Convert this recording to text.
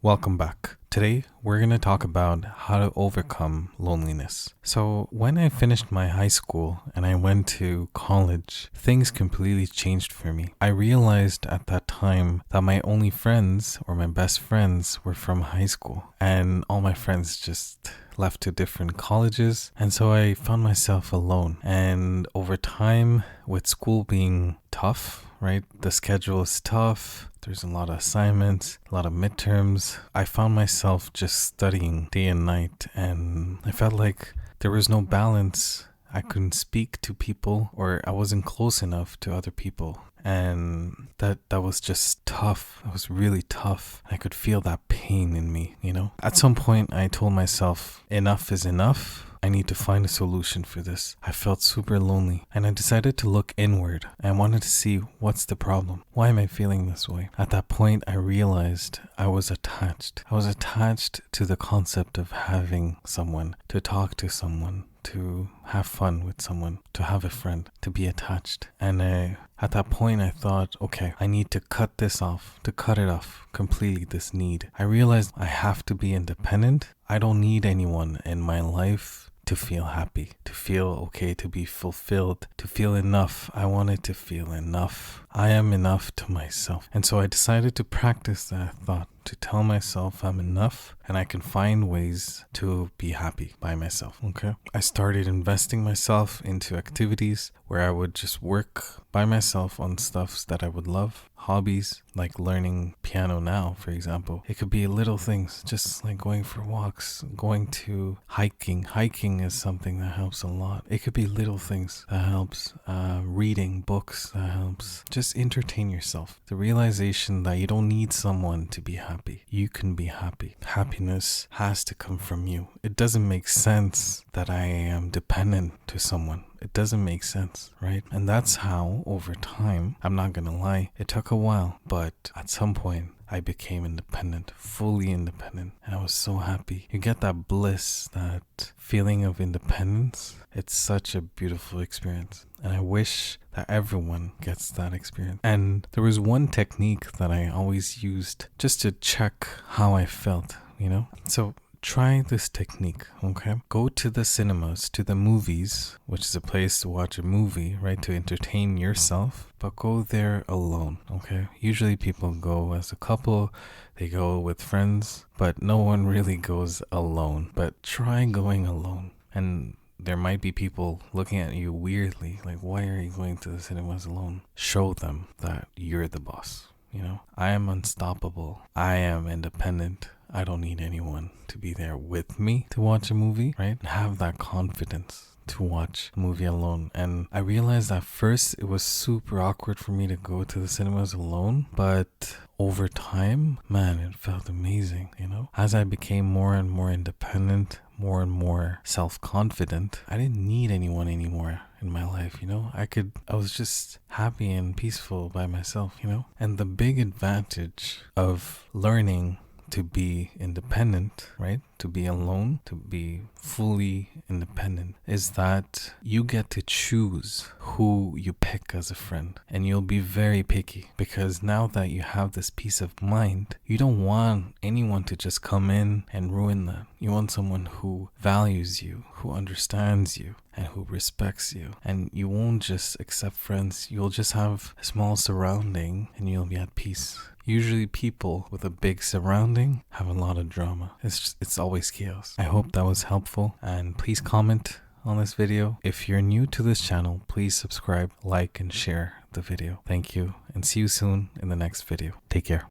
Welcome back. Today, we're going to talk about how to overcome loneliness. So, when I finished my high school and I went to college, things completely changed for me. I realized at that time that my only friends or my best friends were from high school, and all my friends just left to different colleges. And so I found myself alone. And over time, with school being tough, right? The schedule is tough. There's a lot of assignments, a lot of midterms. I found myself just studying day and night, and I felt like there was no balance. I couldn't speak to people, or I wasn't close enough to other people. And that was just tough. It was really tough. I could feel that pain in me, At some point, I told myself, enough is enough. I need to find a solution for this. I felt super lonely, and I decided to look inward. I wanted to see what's the problem. Why am I feeling this way? At that point, I realized I was attached. I was attached to the concept of having someone, to talk to someone, to have fun with someone, to have a friend, to be attached. And at that point, I thought, okay, I need to cut it off completely, this need. I realized I have to be independent. I don't need anyone in my life to feel happy, to feel okay, to be fulfilled, to feel enough. I wanted to feel enough. I am enough to myself. And so I decided to practice that thought, to tell myself I'm enough and I can find ways to be happy by myself, okay? I started investing myself into activities where I would just work by myself on stuffs that I would love, hobbies like learning piano now, for example. It could be little things, just like going for walks, going to hiking. Hiking is something that helps a lot. It could be little things that helps, reading books that helps. Just entertain yourself. The realization that you don't need someone to be happy. You can be happy. Happiness has to come from you. It doesn't make sense that I am dependent to someone. It doesn't make sense, right? And that's how, over time, I'm not gonna lie, it took a while, but at some point, I became independent, fully independent, and I was so happy. You get that bliss, that feeling of independence. It's such a beautiful experience, and I wish that everyone gets that experience. And there was one technique that I always used just to check how I felt, So try this technique, okay? Go to the cinemas, to the movies, which is a place to watch a movie, right? To entertain yourself, but go there alone, okay? Usually people go as a couple, they go with friends, but no one really goes alone. But try going alone. And there might be people looking at you weirdly, like, why are you going to the cinemas alone? Show them that you're the boss, I am unstoppable. I am independent. I don't need anyone to be there with me to watch a movie, right? Have that confidence to watch a movie alone. And I realized at first it was super awkward for me to go to the cinemas alone, but over time, man, it felt amazing, As I became more and more independent, more and more self-confident, I didn't need anyone anymore in my life, I was just happy and peaceful by myself, And the big advantage of learning to be independent, right? To be alone, to be fully independent, is that you get to choose who you pick as a friend. And you'll be very picky, because now that you have this peace of mind, you don't want anyone to just come in and ruin that. You want someone who values you, who understands you, and who respects you. And you won't just accept friends. You'll just have a small surrounding and you'll be at peace. Usually people with a big surrounding have a lot of drama. It's always chaos. I hope that was helpful, and please comment on this video. If you're new to this channel, please subscribe, like, and share the video. Thank you, and see you soon in the next video. Take care.